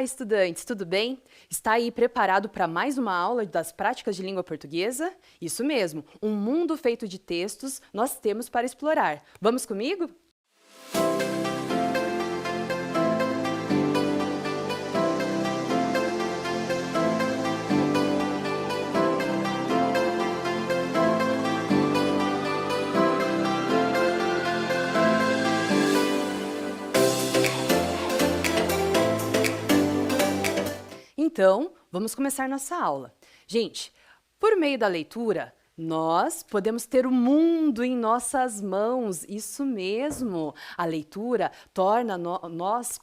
estudantes, tudo bem? Está aí preparado para mais uma aula das práticas de língua portuguesa? Isso mesmo, um mundo feito de textos nós temos para explorar. Vamos comigo? Então, vamos começar nossa aula. Gente, por meio da leitura, nós podemos ter o mundo em nossas mãos, isso mesmo. A leitura torna nós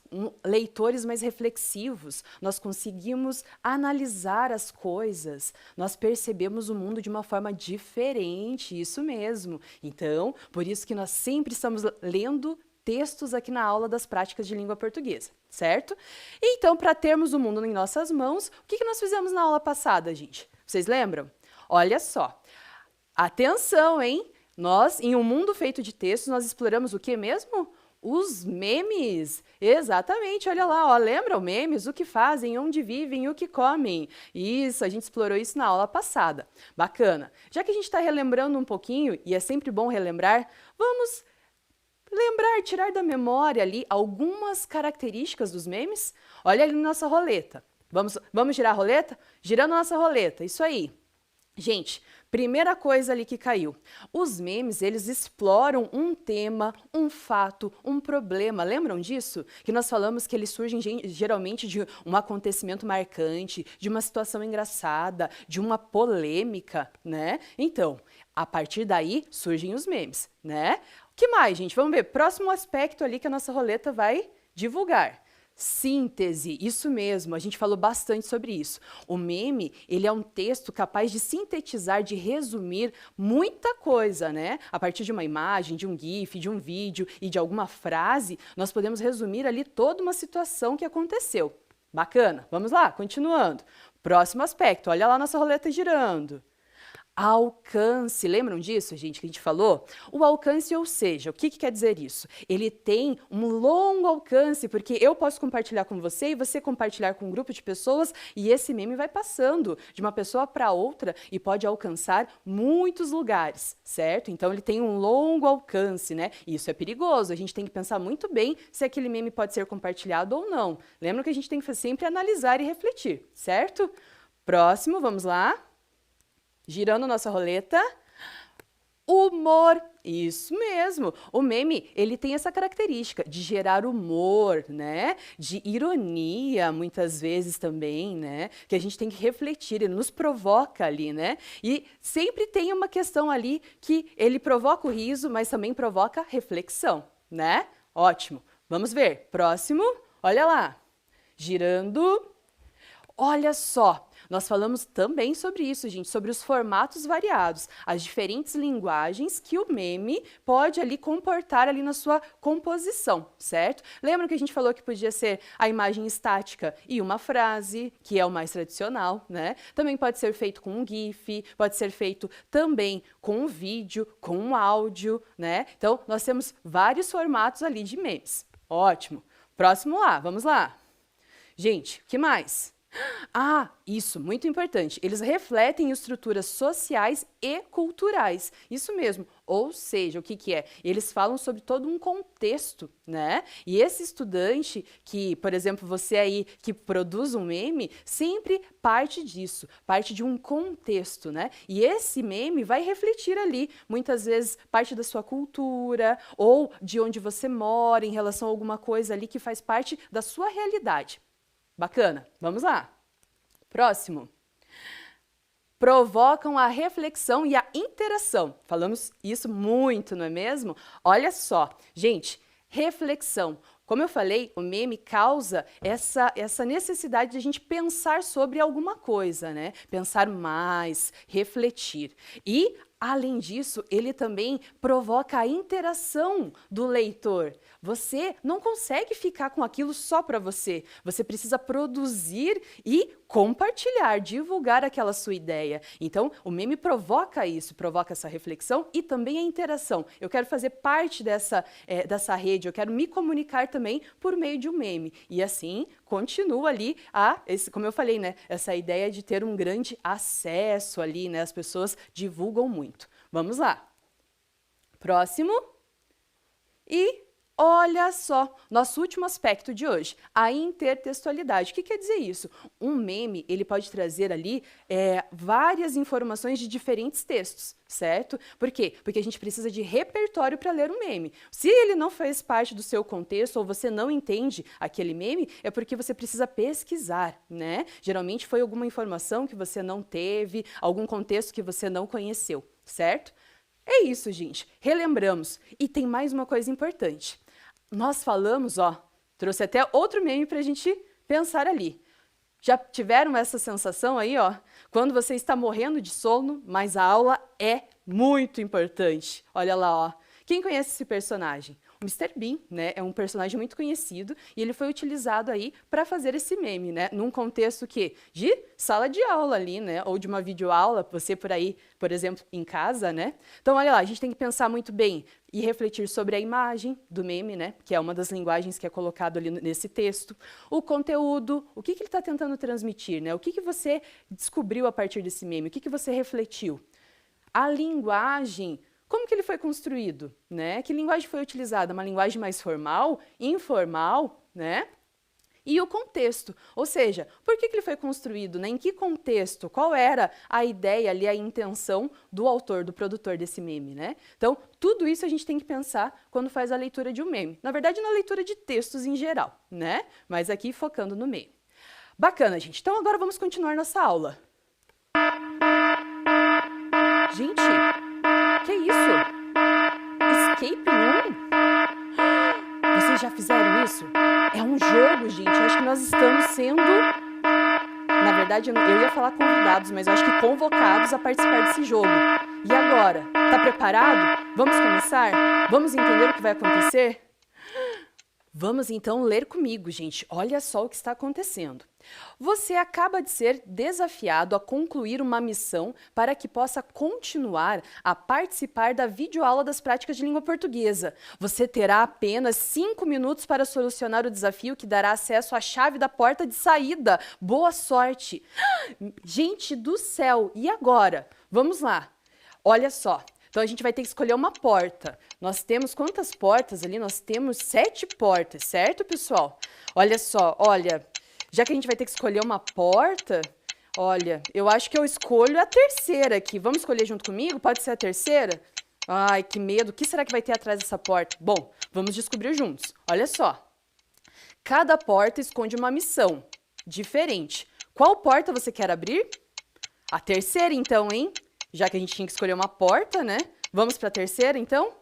leitores mais reflexivos, nós conseguimos analisar as coisas, nós percebemos o mundo de uma forma diferente, isso mesmo. Então, por isso que nós sempre estamos lendo textos aqui na aula das práticas de língua portuguesa, certo? Então, para termos o mundo em nossas mãos, o que nós fizemos na aula passada, gente? Vocês lembram? Olha só. Atenção, hein? Nós, em um mundo feito de textos, nós exploramos o que mesmo? Os memes. Exatamente, olha lá, ó, lembram memes? O que fazem, onde vivem, o que comem. Isso, a gente explorou isso na aula passada. Bacana. Já que a gente está relembrando um pouquinho, e é sempre bom relembrar, vamos lembrar, tirar da memória ali algumas características dos memes. Olha ali nossa roleta. Vamos girar a roleta? Girando nossa roleta, isso aí. Gente, primeira coisa ali que caiu. Os memes, eles exploram um tema, um fato, um problema. Lembram disso? Que nós falamos que eles surgem geralmente de um acontecimento marcante, de uma situação engraçada, de uma polêmica, né? Então, a partir daí surgem os memes, né? O que mais, gente? Vamos ver. Próximo aspecto ali que a nossa roleta vai divulgar. Síntese, isso mesmo, a gente falou bastante sobre isso. O meme, ele é um texto capaz de sintetizar, de resumir muita coisa, né? A partir de uma imagem, de um GIF, de um vídeo e de alguma frase, nós podemos resumir ali toda uma situação que aconteceu. Bacana, vamos lá, continuando. Próximo aspecto, olha lá nossa roleta girando. Alcance, lembram disso, gente, que a gente falou? O alcance, ou seja, o que quer dizer isso? Ele tem um longo alcance, porque eu posso compartilhar com você e você compartilhar com um grupo de pessoas e esse meme vai passando de uma pessoa para outra e pode alcançar muitos lugares, certo? Então, ele tem um longo alcance, né? E isso é perigoso, a gente tem que pensar muito bem se aquele meme pode ser compartilhado ou não. Lembra que a gente tem que sempre analisar e refletir, certo? Próximo, vamos lá. Girando nossa roleta, humor, isso mesmo. O meme, ele tem essa característica de gerar humor, né? De ironia, muitas vezes também, né? Que a gente tem que refletir, ele nos provoca ali, né? E sempre tem uma questão ali que ele provoca o riso, mas também provoca reflexão, né? Ótimo. Vamos ver. Próximo, olha lá. Girando. Olha só. Nós falamos também sobre isso, gente, sobre os formatos variados, as diferentes linguagens que o meme pode ali comportar ali na sua composição, certo? Lembram que a gente falou que podia ser a imagem estática e uma frase, que é o mais tradicional, né? Também pode ser feito com um GIF, pode ser feito também com um vídeo, com um áudio, né? Então, nós temos vários formatos ali de memes. Ótimo. Próximo lá, vamos lá. Gente, o que mais? Ah, isso, muito importante. Eles refletem estruturas sociais e culturais. Isso mesmo. Ou seja, o que é? Eles falam sobre todo um contexto, né? E esse estudante que, por exemplo, você aí que produz um meme, sempre parte disso, parte de um contexto, né? E esse meme vai refletir ali, muitas vezes, parte da sua cultura ou de onde você mora em relação a alguma coisa ali que faz parte da sua realidade. Bacana, vamos lá. Próximo. Provocam a reflexão e a interação. Falamos isso muito, não é mesmo? Olha só, gente, reflexão. Como eu falei, o meme causa essa necessidade de a gente pensar sobre alguma coisa, né? Pensar mais, refletir. E, além disso, ele também provoca a interação do leitor. Você não consegue ficar com aquilo só para você. Você precisa produzir e compartilhar, divulgar aquela sua ideia. Então, o meme provoca isso, provoca essa reflexão e também a interação. Eu quero fazer parte dessa rede, eu quero me comunicar também por meio de um meme. E assim, continua ali como eu falei, né, essa ideia de ter um grande acesso ali, né, as pessoas divulgam muito. Vamos lá. Próximo. E olha só, nosso último aspecto de hoje, a intertextualidade. O que quer dizer isso? Um meme, ele pode trazer ali várias informações de diferentes textos, certo? Por quê? Porque a gente precisa de repertório para ler um meme. Se ele não faz parte do seu contexto ou você não entende aquele meme, é porque você precisa pesquisar, né? Geralmente foi alguma informação que você não teve, algum contexto que você não conheceu, certo? É isso, gente. Relembramos. E tem mais uma coisa importante. Nós falamos, trouxe até outro meme para a gente pensar ali. Já tiveram essa sensação aí, quando você está morrendo de sono, mas a aula é muito importante. Olha lá, Quem conhece esse personagem? O Mr. Bean, né, é um personagem muito conhecido e ele foi utilizado aí para fazer esse meme, né, num contexto de sala de aula ali, né, ou de uma videoaula, você por aí, por exemplo, em casa, né? Então, olha lá, a gente tem que pensar muito bem e refletir sobre a imagem do meme, né, que é uma das linguagens que é colocado ali nesse texto, o conteúdo, o que ele está tentando transmitir, né, o que você descobriu a partir desse meme, o que você refletiu. A linguagem, como que ele foi construído, né? Que linguagem foi utilizada? Uma linguagem mais formal, informal, né? E o contexto, ou seja, por que ele foi construído, né? Em que contexto? Qual era a ideia ali, a intenção do autor, do produtor desse meme, né? Então, tudo isso a gente tem que pensar quando faz a leitura de um meme. Na verdade, na leitura de textos em geral, né? Mas aqui focando no meme. Bacana, gente. Então, agora vamos continuar nossa aula. Gente, que isso? Escape Room? Vocês já fizeram isso? É um jogo, gente. Eu acho que nós estamos sendo... Na verdade, eu ia falar convidados, mas eu acho que convocados a participar desse jogo. E agora? Tá preparado? Vamos começar? Vamos entender o que vai acontecer? Vamos então ler comigo, gente. Olha só o que está acontecendo. Você acaba de ser desafiado a concluir uma missão para que possa continuar a participar da videoaula das práticas de língua portuguesa. Você terá apenas 5 minutos para solucionar o desafio que dará acesso à chave da porta de saída. Boa sorte! Gente do céu! E agora? Vamos lá. Olha só. Então, a gente vai ter que escolher uma porta. Nós temos quantas portas ali? Nós temos 7 portas, certo, pessoal? Olha só, olha, já que a gente vai ter que escolher uma porta, olha, eu acho que eu escolho a terceira aqui. Vamos escolher junto comigo? Pode ser a terceira? Ai, que medo. O que será que vai ter atrás dessa porta? Bom, vamos descobrir juntos. Olha só. Cada porta esconde uma missão diferente. Qual porta você quer abrir? A terceira, então, hein? Já que a gente tinha que escolher uma porta, né? Vamos para a terceira, então?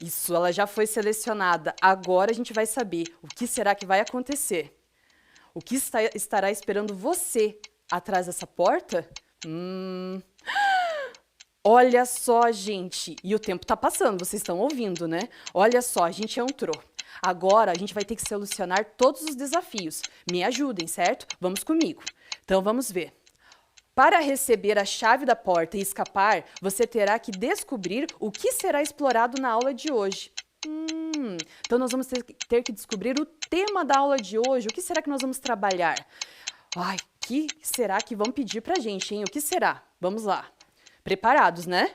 Isso, ela já foi selecionada. Agora a gente vai saber o que será que vai acontecer. O que estará esperando você atrás dessa porta? Olha só, gente. E o tempo está passando, vocês estão ouvindo, né? Olha só, a gente entrou. Agora a gente vai ter que solucionar todos os desafios. Me ajudem, certo? Vamos comigo. Então, vamos ver. Para receber a chave da porta e escapar, você terá que descobrir o que será explorado na aula de hoje. Então, nós vamos ter que descobrir o tema da aula de hoje. O que será que nós vamos trabalhar? Ai, o que será que vão pedir pra gente, hein? O que será? Vamos lá. Preparados, né?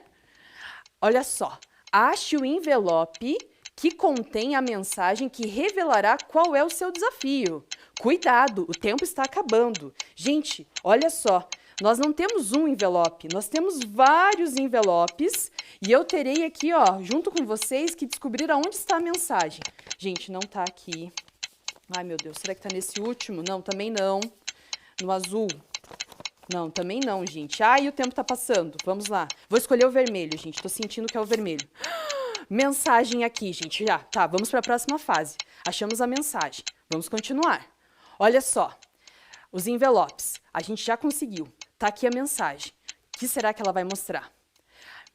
Olha só. Ache o envelope que contém a mensagem que revelará qual é o seu desafio. Cuidado, o tempo está acabando. Gente, olha só. Nós não temos um envelope, nós temos vários envelopes e eu terei aqui, junto com vocês, que descobrir aonde está a mensagem. Gente, não está aqui. Ai, meu Deus, será que está nesse último? Não, também não. No azul? Não, também não, gente. Ai, o tempo está passando. Vamos lá. Vou escolher o vermelho, gente. Estou sentindo que é o vermelho. Mensagem aqui, gente. Já, tá, vamos para a próxima fase. Achamos a mensagem. Vamos continuar. Olha só. Os envelopes. A gente já conseguiu. Tá aqui a mensagem. O que será que ela vai mostrar?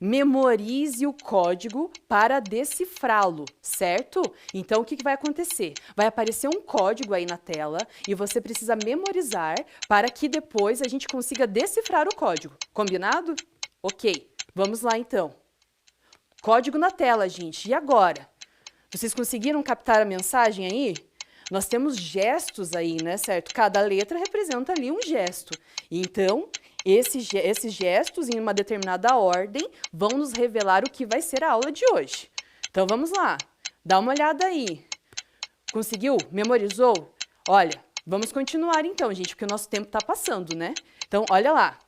Memorize o código para decifrá-lo, certo? Então, o que vai acontecer? Vai aparecer um código aí na tela e você precisa memorizar para que depois a gente consiga decifrar o código. Combinado? Ok, vamos lá então. Código na tela, gente. E agora? Vocês conseguiram captar a mensagem aí? nós temos gestos aí, né, certo? Cada letra representa ali um gesto. Então, esses gestos, em uma determinada ordem, vão nos revelar o que vai ser a aula de hoje. Então, vamos lá. Dá uma olhada aí. Conseguiu? Memorizou? Olha, vamos continuar então, gente, porque o nosso tempo está passando, né? Então, olha lá.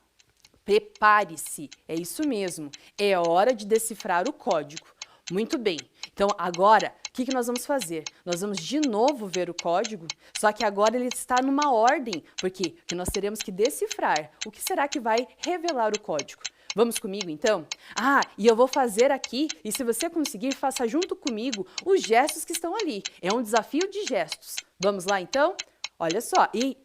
Prepare-se. É isso mesmo. É hora de decifrar o código. Muito bem. Então, agora, o que nós vamos fazer? Nós vamos de novo ver o código, só que agora ele está numa ordem, porque nós teremos que decifrar. O que será que vai revelar o código? Vamos comigo, então? Ah, e eu vou fazer aqui, e se você conseguir, faça junto comigo os gestos que estão ali. É um desafio de gestos. Vamos lá, então? Olha só, e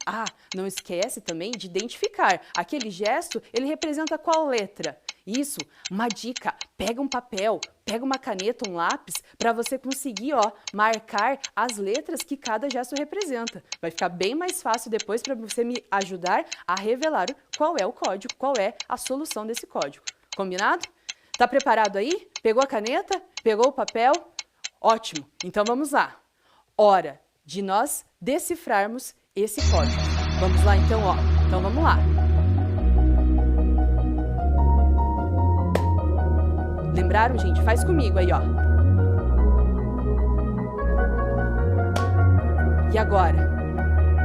não esquece também de identificar. Aquele gesto, ele representa qual letra? Isso, uma dica, pega um papel, pega uma caneta, um lápis, para você conseguir, marcar as letras que cada gesto representa. Vai ficar bem mais fácil depois para você me ajudar a revelar qual é o código, qual é a solução desse código. Combinado? Tá preparado aí? Pegou a caneta? Pegou o papel? Ótimo, então vamos lá. Hora de nós decifrarmos esse código. Vamos lá então, Então vamos lá. Lembraram, gente? Faz comigo aí, E agora?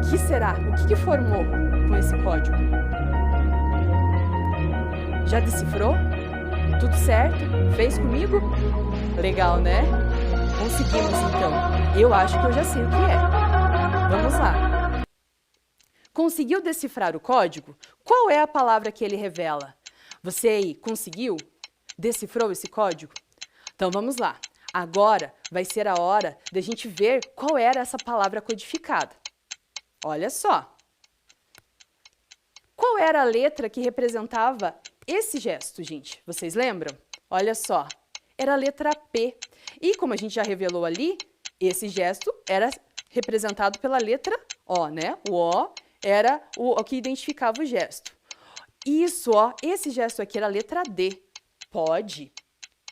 O que será? O que formou com esse código? Já decifrou? Tudo certo? Fez comigo? Legal, né? Conseguimos, então. Eu acho que eu já sei o que é. Vamos lá. Conseguiu decifrar o código? Qual é a palavra que ele revela? Você aí conseguiu? Decifrou esse código? Então vamos lá. Agora vai ser a hora da gente ver qual era essa palavra codificada. Olha só. Qual era a letra que representava esse gesto, gente? Vocês lembram? Olha só. Era a letra P. E como a gente já revelou ali, esse gesto era representado pela letra O, né? O O era o que identificava o gesto. Isso, esse gesto aqui era a letra D. Pode.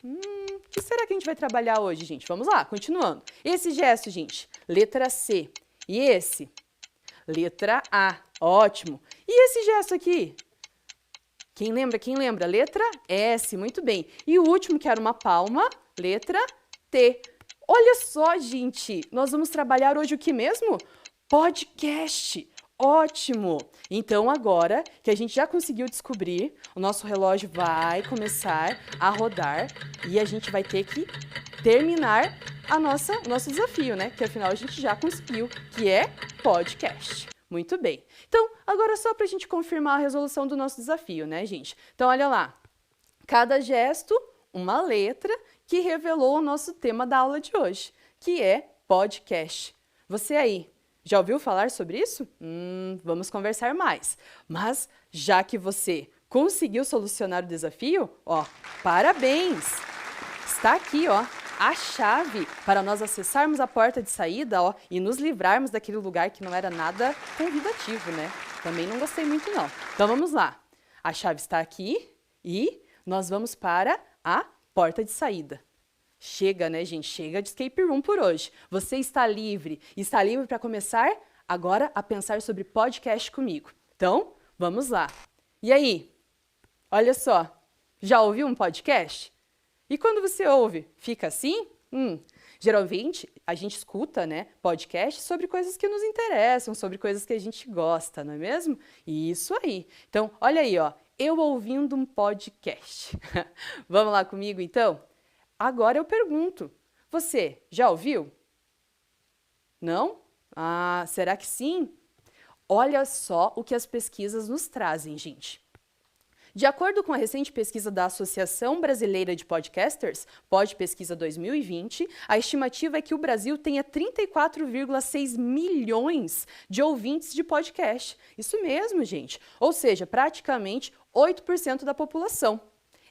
O que será que a gente vai trabalhar hoje, gente? Vamos lá, continuando. Esse gesto, gente, letra C. E esse? Letra A. Ótimo. E esse gesto aqui? Quem lembra? Quem lembra? Letra S. Muito bem. E o último, que era uma palma, letra T. Olha só, gente. Nós vamos trabalhar hoje o que mesmo? Podcast. Ótimo! Então, agora que a gente já conseguiu descobrir, o nosso relógio vai começar a rodar e a gente vai ter que terminar o nosso desafio, né? Que afinal a gente já conseguiu, que é podcast. Muito bem. Então, agora só para a gente confirmar a resolução do nosso desafio, né, gente? Então, olha lá. Cada gesto, uma letra que revelou o nosso tema da aula de hoje, que é podcast. Você aí, já ouviu falar sobre isso? Vamos conversar mais. Mas, já que você conseguiu solucionar o desafio, parabéns! Está aqui, a chave para nós acessarmos a porta de saída, e nos livrarmos daquele lugar que não era nada convidativo, né? Também não gostei muito, não. Então, vamos lá. A chave está aqui e nós vamos para a porta de saída. Chega, né, gente? Chega de escape room por hoje. Você está livre. Está livre para começar agora a pensar sobre podcast comigo. Então, vamos lá. E aí? Olha só. Já ouviu um podcast? E quando você ouve, fica assim? Geralmente, a gente escuta, né, podcast sobre coisas que nos interessam, sobre coisas que a gente gosta, não é mesmo? Isso aí. Então, olha aí, eu ouvindo um podcast. Vamos lá comigo, então? Agora eu pergunto, você já ouviu? Não? Será que sim? Olha só o que as pesquisas nos trazem, gente. De acordo com a recente pesquisa da Associação Brasileira de Podcasters, PodPesquisa 2020, a estimativa é que o Brasil tenha 34,6 milhões de ouvintes de podcast. Isso mesmo, gente. Ou seja, praticamente 8% da população.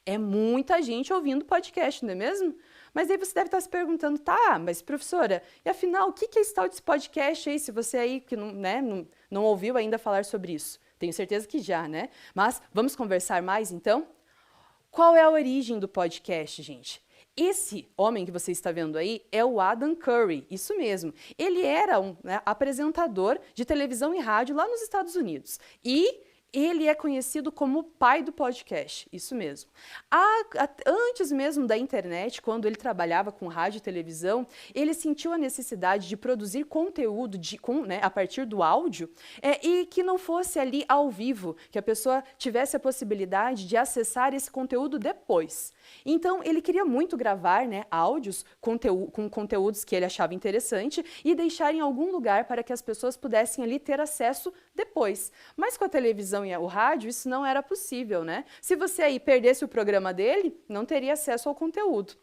É muita gente ouvindo podcast, não é mesmo? Mas aí você deve estar se perguntando, mas professora, e afinal, o que é esse tal desse podcast aí, se você aí que não ouviu ainda falar sobre isso? Tenho certeza que já, né? Mas vamos conversar mais, então? Qual é a origem do podcast, gente? Esse homem que você está vendo aí é o Adam Curry, isso mesmo. Ele era um, né, apresentador de televisão e rádio lá nos Estados Unidos. E ele é conhecido como o pai do podcast, isso mesmo. Antes mesmo da internet, quando ele trabalhava com rádio e televisão, ele sentiu a necessidade de produzir conteúdo né, a partir do áudio e que não fosse ali ao vivo, que a pessoa tivesse a possibilidade de acessar esse conteúdo depois. Então, ele queria muito gravar, né, áudios com conteúdos que ele achava interessante e deixar em algum lugar para que as pessoas pudessem ali ter acesso depois. Mas com a televisão e o rádio, isso não era possível, né? Se você aí perdesse o programa dele, não teria acesso ao conteúdo.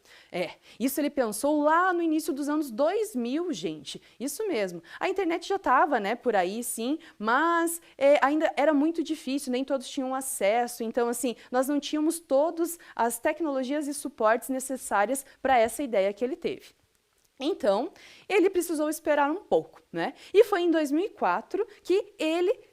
Isso ele pensou lá no início dos anos 2000, gente. Isso mesmo. A internet já estava, né, por aí, sim, mas ainda era muito difícil, nem todos tinham acesso. Então, assim, nós não tínhamos todas as tecnologias e suportes necessárias para essa ideia que ele teve. Então, ele precisou esperar um pouco, né? E foi em 2004 que ele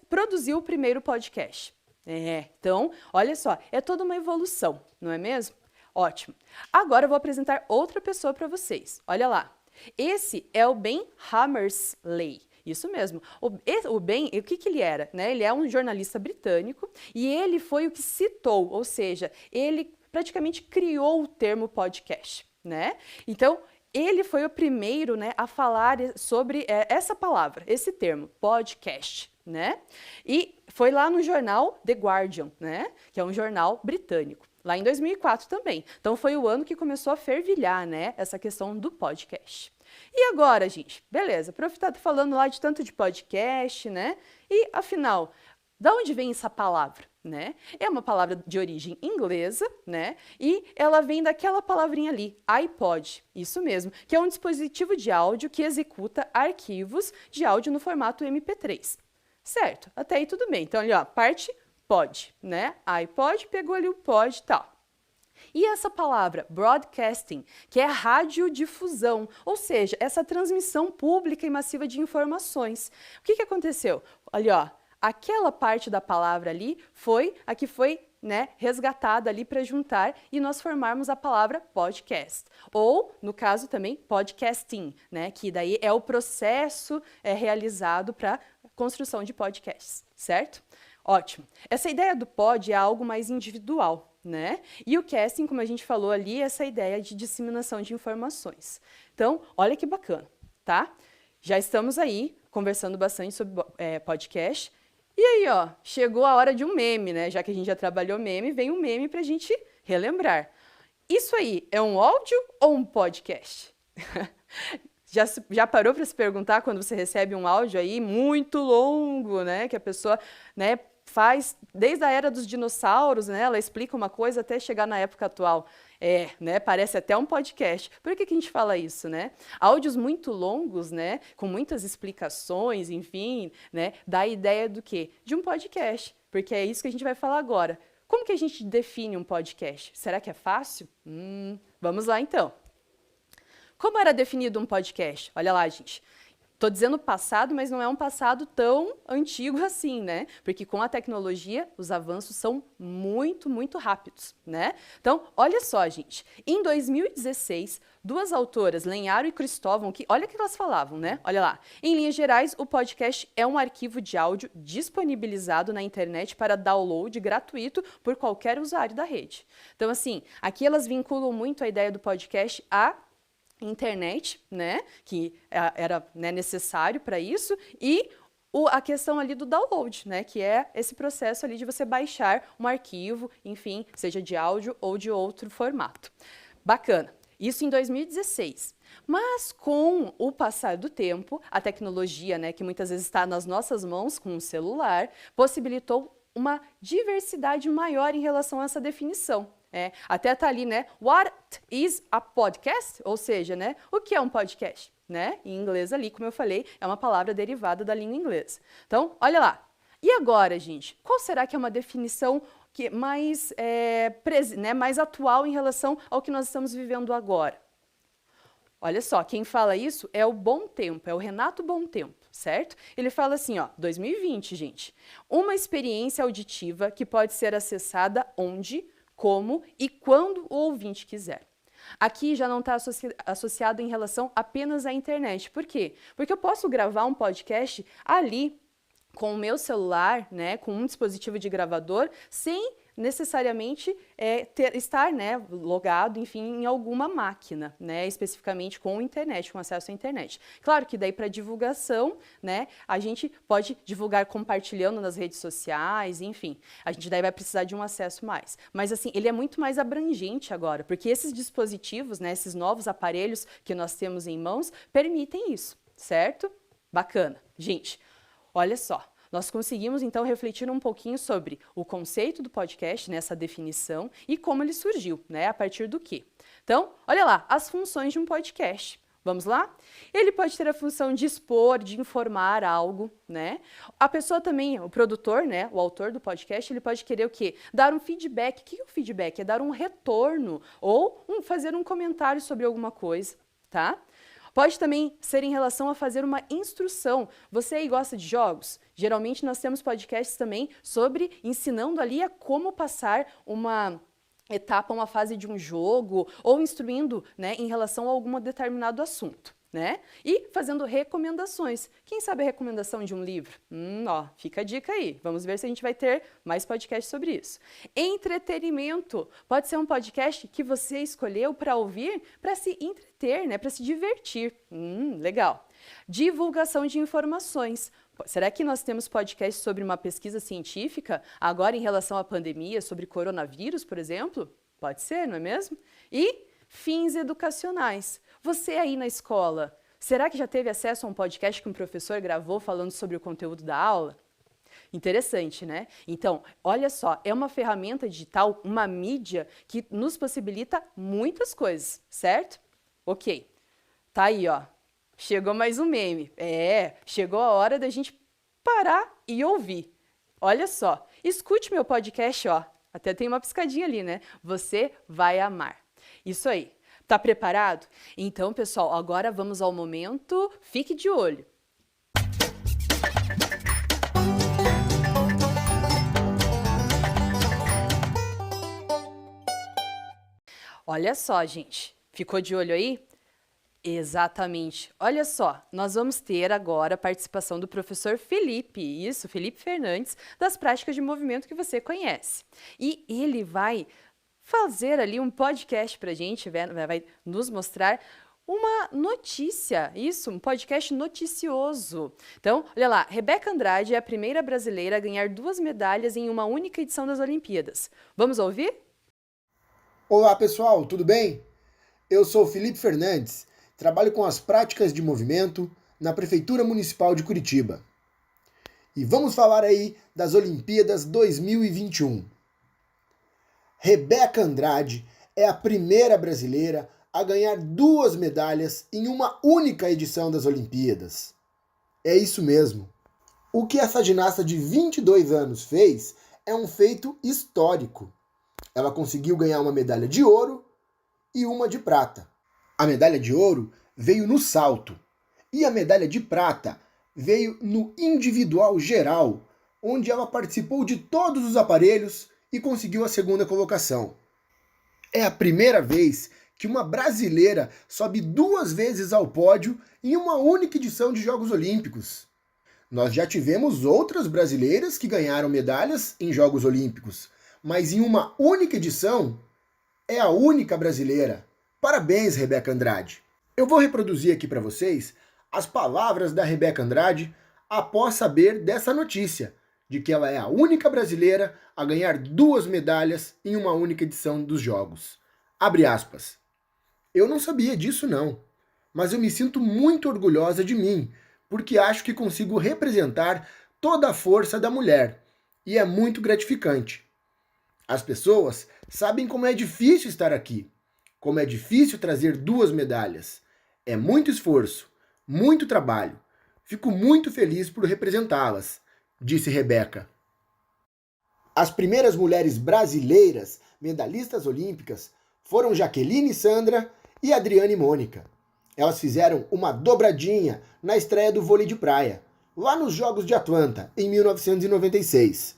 produziu o primeiro podcast. Então, olha só, é toda uma evolução, não é mesmo? Ótimo. Agora eu vou apresentar outra pessoa para vocês. Olha lá. Esse é o Ben Hammersley. Isso mesmo. O Ben, o que ele era? Né? Ele é um jornalista britânico e ele foi o que citou, ou seja, ele praticamente criou o termo podcast, né? Então, ele foi o primeiro, né, a falar sobre essa palavra, esse termo, podcast, né? E foi lá no jornal The Guardian, né, que é um jornal britânico, lá em 2004 também. Então foi o ano que começou a fervilhar, né, essa questão do podcast. E agora, gente, beleza, o prof tá falando lá de tanto de podcast, né? E afinal, da onde vem essa palavra? Né? É uma palavra de origem inglesa, né? E ela vem daquela palavrinha ali, iPod, isso mesmo, que é um dispositivo de áudio que executa arquivos de áudio no formato MP3. Certo? Até aí tudo bem. Então, ali, ó, parte pod, né? iPod pegou ali o pod e tal. E essa palavra, broadcasting, que é radiodifusão, ou seja, essa transmissão pública e massiva de informações. O que aconteceu? Ali, ó, aquela parte da palavra ali foi a que foi, né, resgatada ali para juntar e nós formarmos a palavra podcast. Ou, no caso também, podcasting, né, que daí é o processo realizado para construção de podcasts, certo? Ótimo. Essa ideia do pod é algo mais individual, né? E o casting, como a gente falou ali, é essa ideia de disseminação de informações. Então, olha que bacana, tá? Já estamos aí conversando bastante sobre podcast. E aí, ó, chegou a hora de um meme, né? Já que a gente já trabalhou meme, vem um meme pra gente relembrar. Isso aí é um áudio ou um podcast? Já parou para se perguntar quando você recebe um áudio aí muito longo, né? Que a pessoa, né, faz desde a era dos dinossauros, né? Ela explica uma coisa até chegar na época atual. Né? Parece até um podcast. Por que a gente fala isso, né? Áudios muito longos, né? Com muitas explicações, enfim, né? Dá a ideia do quê? De um podcast. Porque é isso que a gente vai falar agora. Como que a gente define um podcast? Será que é fácil? Vamos lá, então. Como era definido um podcast? Olha lá, gente. Estou dizendo passado, mas não é um passado tão antigo assim, né? Porque com a tecnologia, os avanços são muito, muito rápidos, né? Então, olha só, gente. Em 2016, duas autoras, Lenharo e Cristóvão, olha o que elas falavam, né? Olha lá. Em linhas gerais, o podcast é um arquivo de áudio disponibilizado na internet para download gratuito por qualquer usuário da rede. Então, assim, aqui elas vinculam muito a ideia do podcast à internet, né, que era, né, necessário para isso, e a questão ali do download, né, que é esse processo ali de você baixar um arquivo, enfim, seja de áudio ou de outro formato. Bacana. Isso em 2016. Mas com o passar do tempo, a tecnologia, né, que muitas vezes está nas nossas mãos com o celular, possibilitou uma diversidade maior em relação a essa definição. Até tá ali, né? What is a podcast? Ou seja, né? O que é um podcast? Né? Em inglês ali, como eu falei, é uma palavra derivada da língua inglesa. Então, olha lá. E agora, gente? Qual será que é uma definição que mais atual em relação ao que nós estamos vivendo agora? Olha só, quem fala isso é o Bom Tempo, é o Renato Bom Tempo, certo? Ele fala assim, ó, 2020, gente. Uma experiência auditiva que pode ser acessada onde, como e quando o ouvinte quiser. Aqui já não está associado em relação apenas à internet. Por quê? Porque eu posso gravar um podcast ali com o meu celular, né, com um dispositivo de gravador, sem necessariamente estar, né, logado, enfim, em alguma máquina, né, especificamente com internet, com acesso à internet. Claro que daí para divulgação, né, a gente pode divulgar compartilhando nas redes sociais, enfim, a gente daí vai precisar de um acesso mais. Mas assim, ele é muito mais abrangente agora, porque esses dispositivos, né, esses novos aparelhos que nós temos em mãos, permitem isso, certo? Bacana. Gente, olha só. Nós conseguimos, então, refletir um pouquinho sobre o conceito do podcast, nessa definição, e como ele surgiu, né? A partir do quê? Então, olha lá, as funções de um podcast. Vamos lá? Ele pode ter a função de expor, de informar algo, né? A pessoa também, o produtor, né? O autor do podcast, ele pode querer o quê? Dar um feedback. O que é o feedback? É dar um retorno ou fazer um comentário sobre alguma coisa, tá? Pode também ser em relação a fazer uma instrução. Você aí gosta de jogos? Geralmente nós temos podcasts também sobre ensinando ali a como passar uma etapa, uma fase de um jogo, ou instruindo, né, em relação a algum determinado assunto, né? E fazendo recomendações. Quem sabe a recomendação de um livro? Ó, fica a dica aí. Vamos ver se a gente vai ter mais podcasts sobre isso. Entretenimento. Pode ser um podcast que você escolheu para ouvir, para se entreter, né, para se divertir. Legal. Divulgação de informações. Será que nós temos podcast sobre uma pesquisa científica, agora em relação à pandemia, sobre coronavírus, por exemplo? Pode ser, não é mesmo? E fins educacionais. Você aí na escola, será que já teve acesso a um podcast que um professor gravou falando sobre o conteúdo da aula? Interessante, né? Então, olha só, é uma ferramenta digital, uma mídia que nos possibilita muitas coisas, certo? Ok, tá aí, ó. Chegou mais um meme. Chegou a hora da gente parar e ouvir. Olha só, escute meu podcast, ó. Até tem uma piscadinha ali, né? Você vai amar. Isso aí. Tá preparado? Então, pessoal, agora vamos ao momento. Fique de olho. Olha só, gente. Ficou de olho aí? Exatamente. Olha só, nós vamos ter agora a participação do professor Felipe, Felipe Fernandes, das práticas de movimento que você conhece. E ele vai fazer ali um podcast para a gente, vai nos mostrar uma notícia, um podcast noticioso. Então, olha lá, Rebeca Andrade é a primeira brasileira a ganhar 2 medalhas em uma única edição das Olimpíadas. Vamos ouvir? Olá pessoal, tudo bem? Eu sou Felipe Fernandes, trabalho com as práticas de movimento na Prefeitura Municipal de Curitiba. E vamos falar aí das Olimpíadas 2021. Rebeca Andrade é a primeira brasileira a ganhar 2 medalhas em uma única edição das Olimpíadas. É isso mesmo. O que essa ginasta de 22 anos fez é um feito histórico. Ela conseguiu ganhar uma medalha de ouro e uma de prata. A medalha de ouro veio no salto e a medalha de prata veio no individual geral, onde ela participou de todos os aparelhos e conseguiu a 2ª colocação. É a primeira vez que uma brasileira sobe 2 vezes ao pódio em uma única edição de Jogos Olímpicos. Nós já tivemos outras brasileiras que ganharam medalhas em Jogos Olímpicos, mas em uma única edição é a única brasileira. Parabéns, Rebeca Andrade! Eu vou reproduzir aqui para vocês as palavras da Rebeca Andrade após saber dessa notícia, de que ela é a única brasileira a ganhar 2 medalhas em uma única edição dos Jogos. Abre aspas. Eu não sabia disso não, mas eu me sinto muito orgulhosa de mim, porque acho que consigo representar toda a força da mulher, e é muito gratificante. As pessoas sabem como é difícil estar aqui, como é difícil trazer 2 medalhas. É muito esforço, muito trabalho. Fico muito feliz por representá-las, disse Rebeca. As primeiras mulheres brasileiras medalhistas olímpicas foram Jaqueline Sandra e Adriane Mônica. Elas fizeram uma dobradinha na estreia do vôlei de praia, lá nos Jogos de Atlanta, em 1996.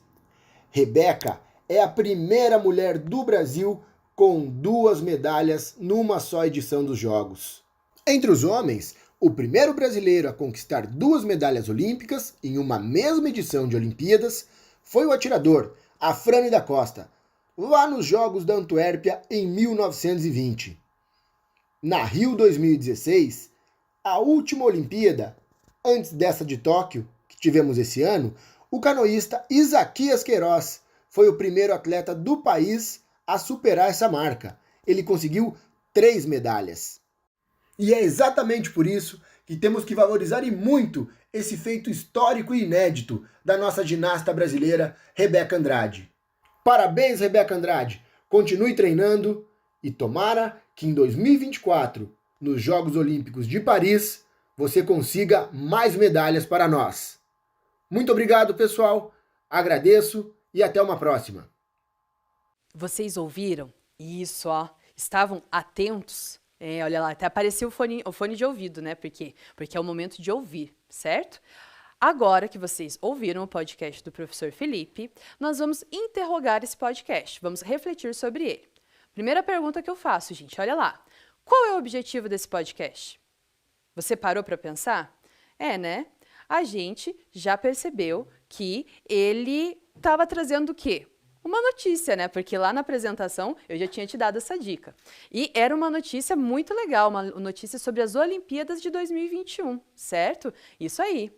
Rebeca é a primeira mulher do Brasil com 2 medalhas numa só edição dos Jogos. Entre os homens, o primeiro brasileiro a conquistar 2 medalhas olímpicas em uma mesma edição de Olimpíadas foi o atirador Afrânio da Costa, lá nos Jogos da Antuérpia em 1920. Na Rio 2016, a última Olimpíada, antes dessa de Tóquio, que tivemos esse ano, o canoísta Isaquias Queiroz foi o primeiro atleta do país a superar essa marca. Ele conseguiu 3 medalhas. E é exatamente por isso que temos que valorizar e muito esse feito histórico e inédito da nossa ginasta brasileira, Rebeca Andrade. Parabéns, Rebeca Andrade! Continue treinando e tomara que em 2024, nos Jogos Olímpicos de Paris, você consiga mais medalhas para nós. Muito obrigado, pessoal. Agradeço e até uma próxima. Vocês ouviram? Isso, ó. Estavam atentos? Olha lá, até apareceu o fone de ouvido, né? Por quê? Porque é o momento de ouvir, certo? Agora que vocês ouviram o podcast do professor Felipe, nós vamos interrogar esse podcast, vamos refletir sobre ele. Primeira pergunta que eu faço, gente, olha lá. Qual é o objetivo desse podcast? Você parou para pensar? Né? A gente já percebeu que ele estava trazendo o quê? Uma notícia, né? Porque lá na apresentação eu já tinha te dado essa dica. E era uma notícia muito legal, uma notícia sobre as Olimpíadas de 2021, certo? Isso aí.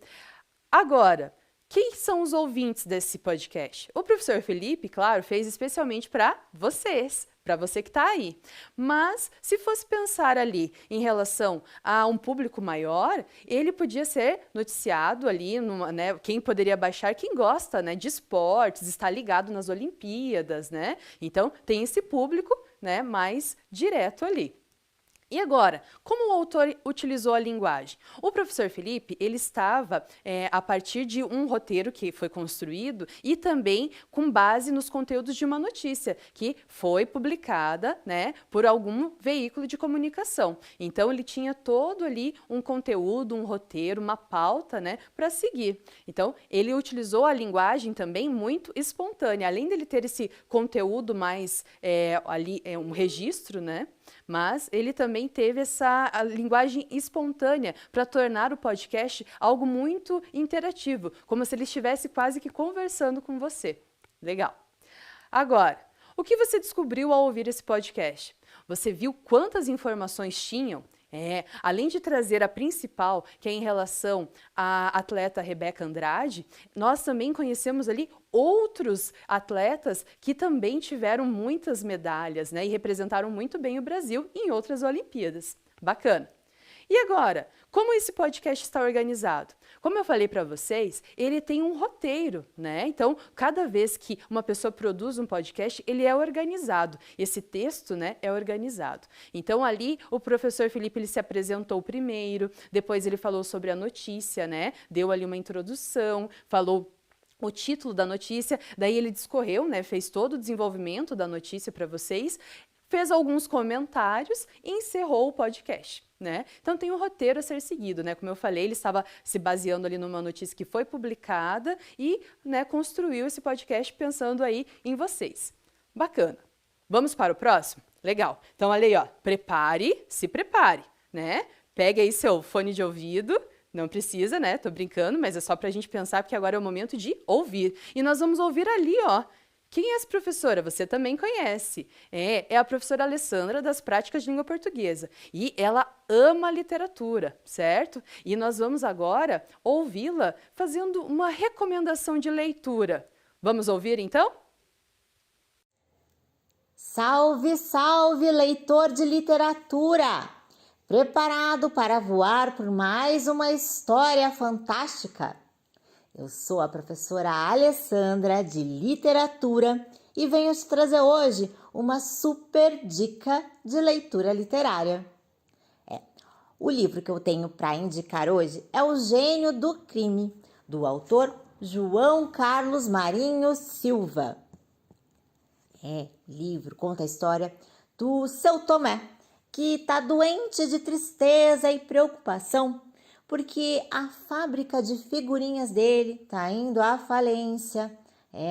Agora, quem são os ouvintes desse podcast? O professor Felipe, claro, fez especialmente para vocês, para você que está aí. Mas, se fosse pensar ali em relação a um público maior, ele podia ser noticiado ali, né, quem poderia baixar, quem gosta, né, de esportes, está ligado nas Olimpíadas, né? Então, tem esse público, né, mais direto ali. E agora, como o autor utilizou a linguagem? O professor Felipe, ele estava a partir de um roteiro que foi construído e também com base nos conteúdos de uma notícia que foi publicada, né, por algum veículo de comunicação. Então, ele tinha todo ali um conteúdo, um roteiro, uma pauta, né, para seguir. Então, ele utilizou a linguagem também muito espontânea. Além dele ter esse conteúdo mais ali, um registro, né, mas ele também teve essa linguagem espontânea para tornar o podcast algo muito interativo, como se ele estivesse quase que conversando com você. Legal. Agora, o que você descobriu ao ouvir esse podcast? Você viu quantas informações tinham? Além de trazer a principal, que é em relação à atleta Rebeca Andrade, nós também conhecemos ali outros atletas que também tiveram muitas medalhas, né, e representaram muito bem o Brasil em outras Olimpíadas. Bacana. E agora, como esse podcast está organizado? Como eu falei para vocês, ele tem um roteiro, né? Então, cada vez que uma pessoa produz um podcast, ele é organizado. Esse texto, né, é organizado. Então, ali, o professor Felipe ele se apresentou primeiro, depois ele falou sobre a notícia, né? Deu ali uma introdução, falou o título da notícia, daí ele discorreu, né? Fez todo o desenvolvimento da notícia para vocês, fez alguns comentários e encerrou o podcast, né? Então tem um roteiro a ser seguido, né? Como eu falei, ele estava se baseando ali numa notícia que foi publicada e, né, construiu esse podcast pensando aí em vocês. Bacana. Vamos para o próximo? Legal. Então olha aí, ó, se prepare, né? Pegue aí seu fone de ouvido. Não precisa, né? Tô brincando, mas é só pra gente pensar, porque agora é o momento de ouvir. E nós vamos ouvir ali, ó. Quem é essa professora? Você também conhece. É a professora Alessandra das Práticas de Língua Portuguesa. E ela ama literatura, certo? E nós vamos agora ouvi-la fazendo uma recomendação de leitura. Vamos ouvir, então? Salve, salve, leitor de literatura! Preparado para voar por mais uma história fantástica? Eu sou a professora Alessandra de Literatura e venho te trazer hoje uma super dica de leitura literária. O livro que eu tenho para indicar hoje é O Gênio do Crime, do autor João Carlos Marinho Silva. O livro conta a história do Seu Tomé, que está doente de tristeza e preocupação porque a fábrica de figurinhas dele está indo à falência.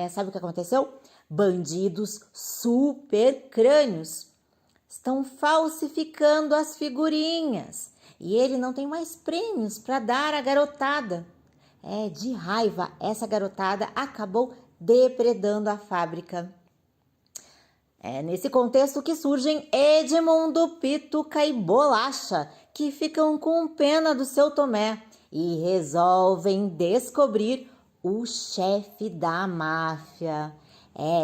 Sabe o que aconteceu? Bandidos super crânios estão falsificando as figurinhas e ele não tem mais prêmios para dar à garotada. De raiva, essa garotada acabou depredando a fábrica. É nesse contexto que surgem Edmundo, Pituca e Bolacha, que ficam com pena do seu Tomé e resolvem descobrir o chefe da máfia.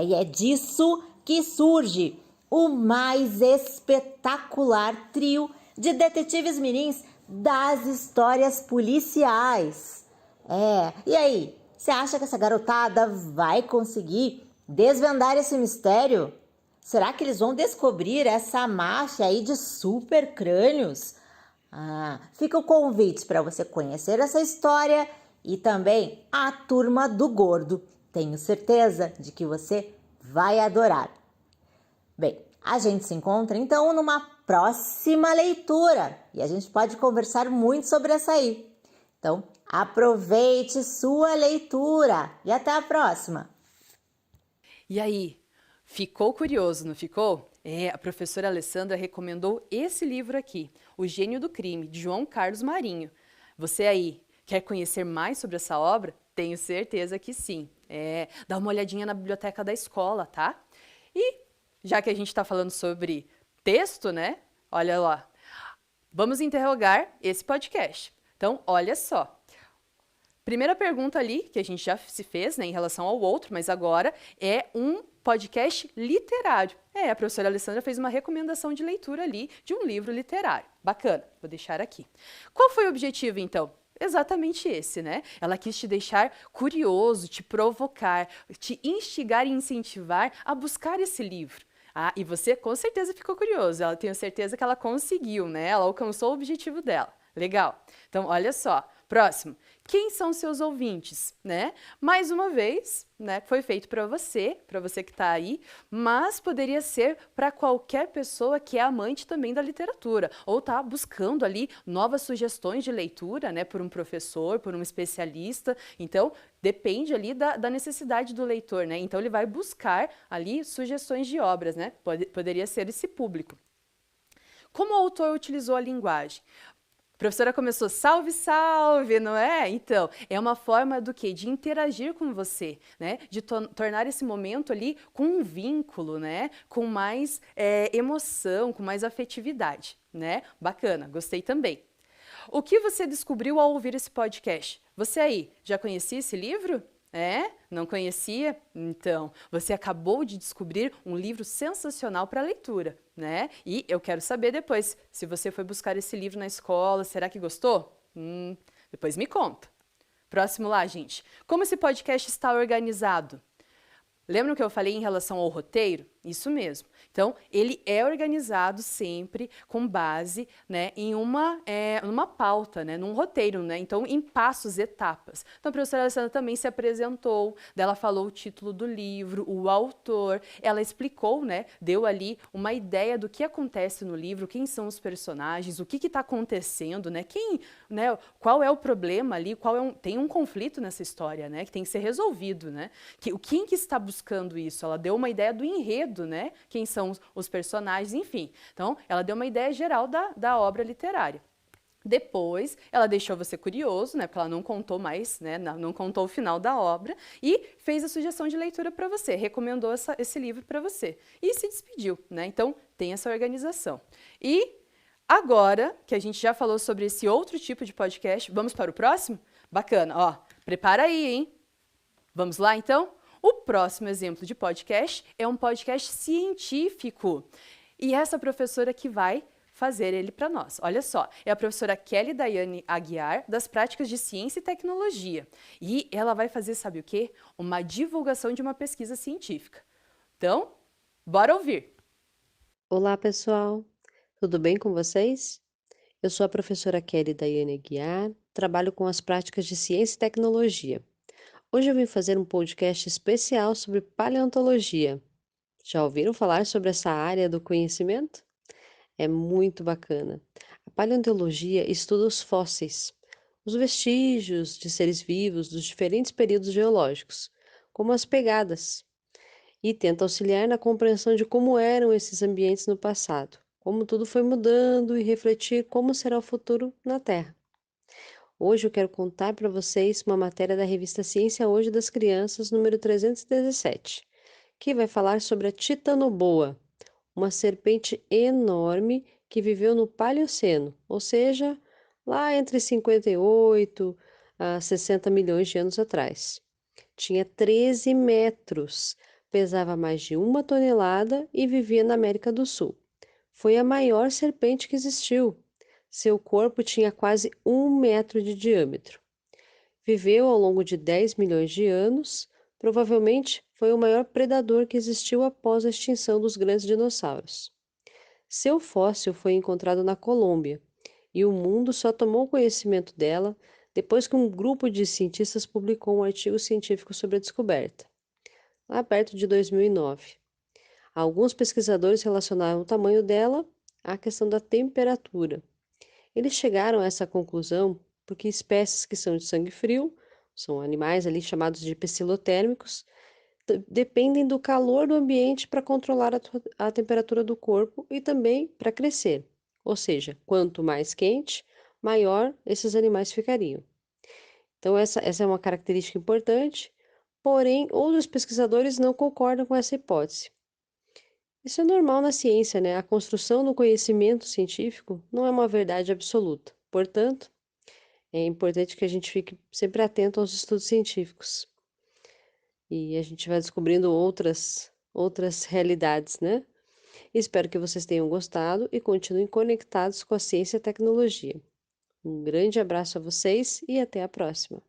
E é disso que surge o mais espetacular trio de detetives mirins das histórias policiais. E aí, você acha que essa garotada vai conseguir desvendar esse mistério? Será que eles vão descobrir essa máfia aí de super crânios? Fica o convite para você conhecer essa história e também a Turma do Gordo. Tenho certeza de que você vai adorar. Bem, a gente se encontra então numa próxima leitura e a gente pode conversar muito sobre essa aí. Então, aproveite sua leitura e até a próxima! E aí, ficou curioso, não ficou? A professora Alessandra recomendou esse livro aqui, O Gênio do Crime, de João Carlos Marinho. Você aí, quer conhecer mais sobre essa obra? Tenho certeza que sim. Dá uma olhadinha na biblioteca da escola, tá? E, já que a gente está falando sobre texto, né? Olha lá, vamos interrogar esse podcast. Então, olha só. Primeira pergunta ali, que a gente já se fez, né, em relação ao outro, mas agora é um podcast literário. A professora Alessandra fez uma recomendação de leitura ali de um livro literário. Bacana, vou deixar aqui. Qual foi o objetivo, então? Exatamente esse, né? Ela quis te deixar curioso, te provocar, te instigar e incentivar a buscar esse livro. E você com certeza ficou curioso. Eu tenho certeza que ela conseguiu, né? Ela alcançou o objetivo dela. Legal. Então, olha só. Próximo. Quem são seus ouvintes, né? Mais uma vez, né, foi feito para você que está aí, mas poderia ser para qualquer pessoa que é amante também da literatura, ou está buscando ali novas sugestões de leitura, né, por um professor, por um especialista. Então, depende ali da necessidade do leitor, né? Então, ele vai buscar ali sugestões de obras, né? Poderia ser esse público. Como o autor utilizou a linguagem? A professora começou, salve, salve, não é? Então, é uma forma do quê? De interagir com você, né? De tornar esse momento ali com um vínculo, né? Com mais emoção, com mais afetividade, né? Bacana, gostei também. O que você descobriu ao ouvir esse podcast? Você aí, já conhecia esse livro? Não conhecia? Então, você acabou de descobrir um livro sensacional para leitura, né? E eu quero saber depois, se você foi buscar esse livro na escola, será que gostou? Depois me conta. Próximo lá, gente. Como esse podcast está organizado? Lembram que eu falei em relação ao roteiro? Isso mesmo. Então, ele é organizado sempre com base, né, em uma pauta, né, num roteiro, né? Então, em passos, etapas. Então, a professora Alessandra também se apresentou, ela falou o título do livro, o autor, ela explicou, né, deu ali uma ideia do que acontece no livro, quem são os personagens, o que está acontecendo, né? Qual é o problema ali, tem um conflito nessa história, né, que tem que ser resolvido, né? Quem que está buscando isso? Ela deu uma ideia do enredo, né? Quem são os personagens, enfim. Então, ela deu uma ideia geral da obra literária. Depois, ela deixou você curioso, né? Porque ela não contou mais, né? Não contou o final da obra e fez a sugestão de leitura para você, recomendou esse livro para você e se despediu, né? Então, tem essa organização. E agora que a gente já falou sobre esse outro tipo de podcast, vamos para o próximo? Bacana, ó, prepara aí, hein? Vamos lá, então? O próximo exemplo de podcast é um podcast científico. E essa professora que vai fazer ele para nós. Olha só, é a professora Kelly Daiane Aguiar, das práticas de ciência e tecnologia. E ela vai fazer, sabe o quê? Uma divulgação de uma pesquisa científica. Então, bora ouvir! Olá, pessoal! Tudo bem com vocês? Eu sou a professora Kelly Daiane Aguiar, trabalho com as práticas de ciência e tecnologia. Hoje eu vim fazer um podcast especial sobre paleontologia. Já ouviram falar sobre essa área do conhecimento? É muito bacana. A paleontologia estuda os fósseis, os vestígios de seres vivos dos diferentes períodos geológicos, como as pegadas. e tenta auxiliar na compreensão de como eram esses ambientes no passado, como tudo foi mudando e refletir como será o futuro na Terra. Hoje eu quero contar para vocês uma matéria da revista Ciência Hoje das Crianças, número 317, que vai falar sobre a titanoboa, uma serpente enorme que viveu no Paleoceno, ou seja, lá entre 58 a 60 milhões de anos atrás. Tinha 13 metros, pesava mais de 1 tonelada e vivia na América do Sul. Foi a maior serpente que existiu. Seu corpo tinha quase 1 metro de diâmetro. Viveu ao longo de 10 milhões de anos. Provavelmente foi o maior predador que existiu após a extinção dos grandes dinossauros. Seu fóssil foi encontrado na Colômbia e o mundo só tomou conhecimento dela depois que um grupo de cientistas publicou um artigo científico sobre a descoberta, lá perto de 2009. Alguns pesquisadores relacionaram o tamanho dela à questão da temperatura. Eles chegaram a essa conclusão porque espécies que são de sangue frio, são animais ali chamados de psilotérmicos, dependem do calor do ambiente para controlar a temperatura do corpo e também para crescer. Ou seja, quanto mais quente, maior esses animais ficariam. Então, essa é uma característica importante, porém, outros pesquisadores não concordam com essa hipótese. Isso é normal na ciência, né? A construção do conhecimento científico não é uma verdade absoluta. Portanto, é importante que a gente fique sempre atento aos estudos científicos. E a gente vai descobrindo outras realidades, né? Espero que vocês tenham gostado e continuem conectados com a ciência e a tecnologia. Um grande abraço a vocês e até a próxima.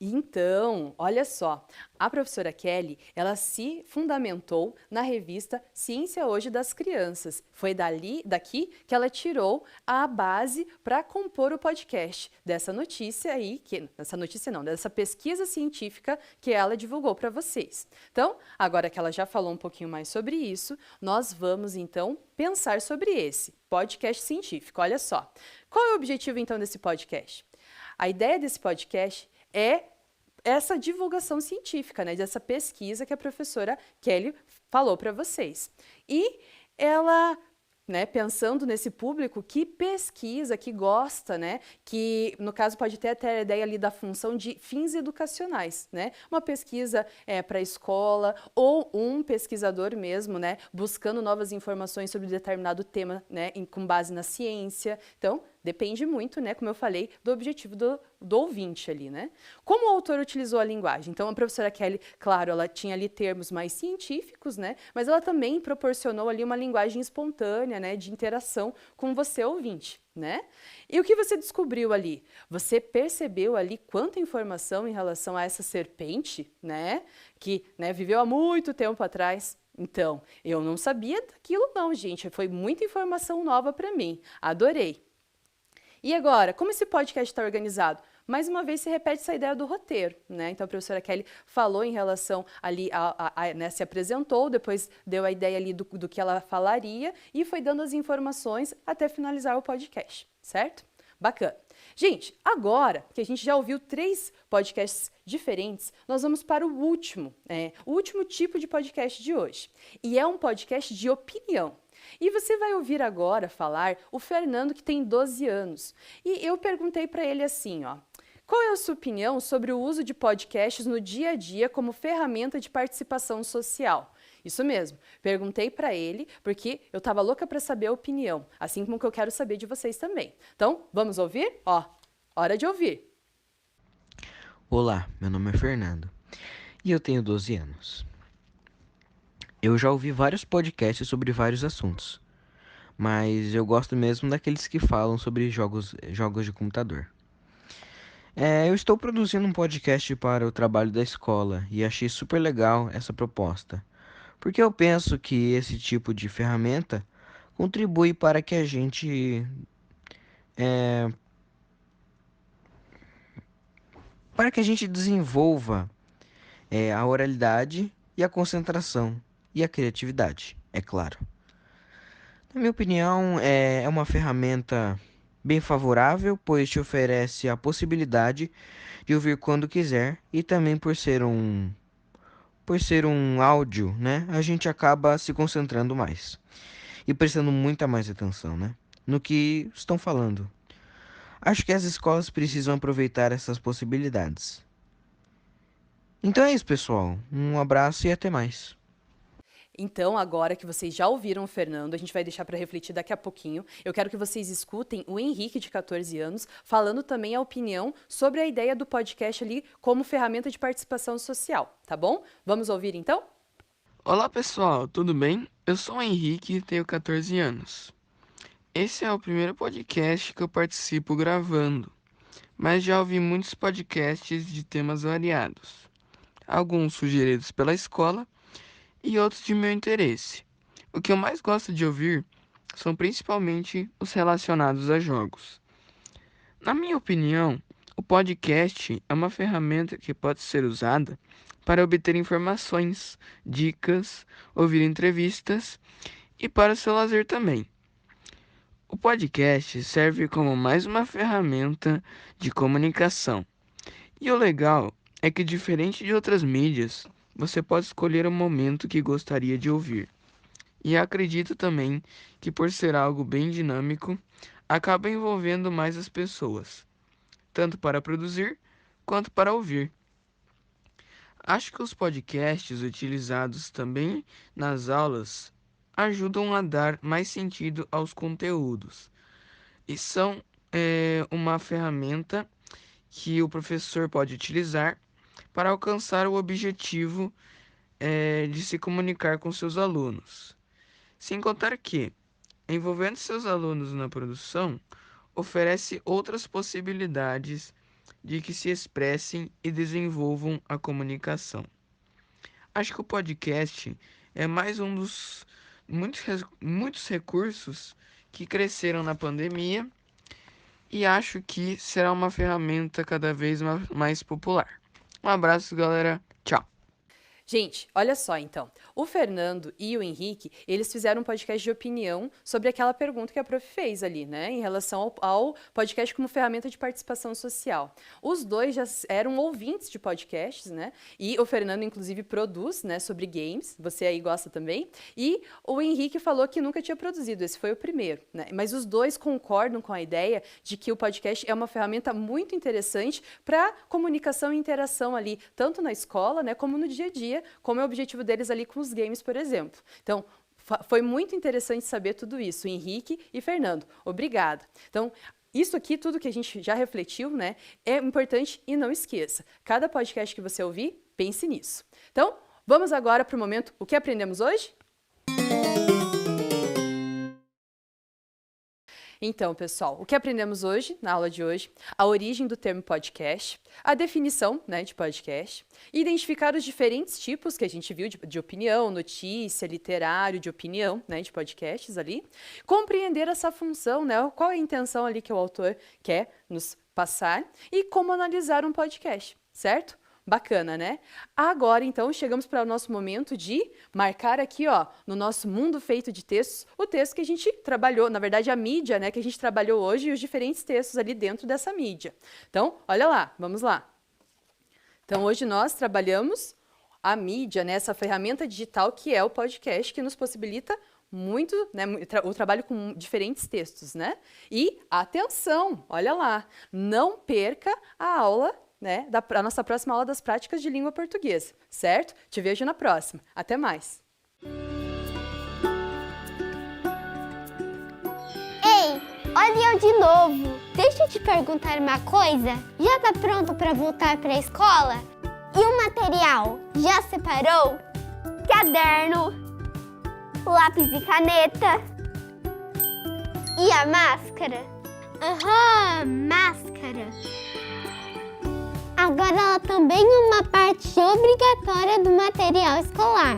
Então, olha só, a professora Kelly, ela se fundamentou na revista Ciência Hoje das Crianças. Foi daqui que ela tirou a base para compor o podcast dessa notícia aí, dessa pesquisa científica que ela divulgou para vocês. Então, agora que ela já falou um pouquinho mais sobre isso, nós vamos então pensar sobre esse podcast científico. Olha só, qual é o objetivo então desse podcast? A ideia desse podcast é essa divulgação científica, né, dessa pesquisa que a professora Kelly falou para vocês. E ela, né, pensando nesse público que pesquisa, que gosta, né, que no caso pode ter até a ideia ali da função de fins educacionais, né, uma pesquisa para a escola ou um pesquisador mesmo, né, buscando novas informações sobre determinado tema, né, com base na ciência. Então, depende muito, né, como eu falei, do objetivo do ouvinte ali, né? Como o autor utilizou a linguagem? Então, a professora Kelly, claro, ela tinha ali termos mais científicos, né, mas ela também proporcionou ali uma linguagem espontânea, né, de interação com você, ouvinte, né? E o que você descobriu ali? Você percebeu ali quanta informação em relação a essa serpente, né, que, né, viveu há muito tempo atrás? Então, eu não sabia daquilo não, gente. Foi muita informação nova para mim. Adorei. E agora, como esse podcast está organizado? Mais uma vez se repete essa ideia do roteiro, né? Então a professora Kelly falou em relação ali, né, se apresentou, depois deu a ideia ali do que ela falaria e foi dando as informações até finalizar o podcast, certo? Bacana. Gente, agora que a gente já ouviu 3 podcasts diferentes, nós vamos para o último tipo de podcast de hoje. E é um podcast de opinião. E você vai ouvir agora falar o Fernando, que tem 12 anos. E eu perguntei para ele assim, ó, qual é a sua opinião sobre o uso de podcasts no dia a dia como ferramenta de participação social? Isso mesmo, perguntei para ele porque eu estava louca para saber a opinião, assim como que eu quero saber de vocês também. Então, vamos ouvir? Ó, hora de ouvir. Olá, meu nome é Fernando e eu tenho 12 anos. Eu já ouvi vários podcasts sobre vários assuntos, mas eu gosto mesmo daqueles que falam sobre jogos de computador. Eu estou produzindo um podcast para o trabalho da escola e achei super legal essa proposta, porque eu penso que esse tipo de ferramenta contribui para que a gente desenvolva a oralidade e a concentração e a criatividade, é claro. Na minha opinião, é uma ferramenta bem favorável, pois te oferece a possibilidade de ouvir quando quiser e também por ser por ser um áudio, né, a gente acaba se concentrando mais e prestando muita mais atenção, né, no que estão falando. Acho que as escolas precisam aproveitar essas possibilidades. Então é isso, pessoal. Um abraço e até mais. Então, agora que vocês já ouviram o Fernando, a gente vai deixar para refletir daqui a pouquinho. Eu quero que vocês escutem o Henrique, de 14 anos, falando também a opinião sobre a ideia do podcast ali como ferramenta de participação social, tá bom? Vamos ouvir então? Olá pessoal, tudo bem? Eu sou o Henrique e tenho 14 anos. Esse é o primeiro podcast que eu participo gravando, mas já ouvi muitos podcasts de temas variados, alguns sugeridos pela escola e outros de meu interesse. O que eu mais gosto de ouvir são principalmente os relacionados a jogos. Na minha opinião, o podcast é uma ferramenta que pode ser usada para obter informações, dicas, ouvir entrevistas e para o seu lazer também. O podcast serve como mais uma ferramenta de comunicação. E o legal é que, diferente de outras mídias, você pode escolher o momento que gostaria de ouvir. E acredito também que, por ser algo bem dinâmico, acaba envolvendo mais as pessoas, tanto para produzir quanto para ouvir. Acho que os podcasts utilizados também nas aulas ajudam a dar mais sentido aos conteúdos e são uma ferramenta que o professor pode utilizar para alcançar o objetivo de se comunicar com seus alunos. Sem contar que, envolvendo seus alunos na produção, oferece outras possibilidades de que se expressem e desenvolvam a comunicação. Acho que o podcast é mais um dos muitos recursos que cresceram na pandemia e acho que será uma ferramenta cada vez mais popular. Um abraço, galera. Tchau. Gente, olha só então. O Fernando e o Henrique, eles fizeram um podcast de opinião sobre aquela pergunta que a prof fez ali, né? Em relação ao podcast como ferramenta de participação social. Os dois já eram ouvintes de podcasts, né? E o Fernando, inclusive, produz, né, sobre games. Você aí gosta também. E o Henrique falou que nunca tinha produzido. Esse foi o primeiro, né? Mas os dois concordam com a ideia de que o podcast é uma ferramenta muito interessante para comunicação e interação ali, tanto na escola, né, como no dia a dia, como é o objetivo deles ali com os games, por exemplo. Então, foi muito interessante saber tudo isso, Henrique e Fernando. Obrigada. Então, isso aqui, tudo que a gente já refletiu, né, é importante e não esqueça. Cada podcast que você ouvir, pense nisso. Então, vamos agora para o momento O que aprendemos hoje? Então, pessoal, o que aprendemos hoje, na aula de hoje? A origem do termo podcast, a definição, né, de podcast, identificar os diferentes tipos que a gente viu de opinião, notícia, literário, de opinião, né, de podcasts ali, compreender essa função, né, qual é a intenção ali que o autor quer nos passar e como analisar um podcast, certo? Bacana, né? Agora, então, chegamos para o nosso momento de marcar aqui, ó, no nosso mundo feito de textos, o texto que a gente trabalhou, na verdade, a mídia, né, que a gente trabalhou hoje e os diferentes textos ali dentro dessa mídia. Então, olha lá, vamos lá. Então, hoje nós trabalhamos a mídia, né, essa ferramenta digital que é o podcast, que nos possibilita muito, né, o trabalho com diferentes textos, né? E, atenção, olha lá, não perca a aula, né, a nossa próxima aula das práticas de língua portuguesa, certo? Te vejo na próxima. Até mais! Ei, olha eu de novo! Deixa eu te perguntar uma coisa. Já tá pronto para voltar para a escola? E o material? Já separou? Caderno, lápis e caneta. E a máscara? Aham, máscara. Agora ela também é uma parte obrigatória do material escolar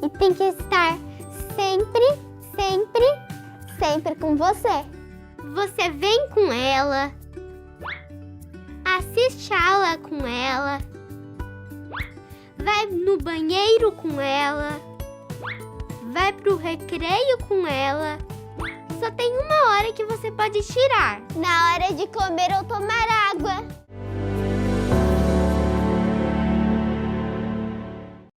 e tem que estar sempre com você. Você vem com ela, assiste a aula com ela, vai no banheiro com ela, vai pro recreio com ela. Só tem uma hora que você pode tirar. Na hora de comer ou tomar água.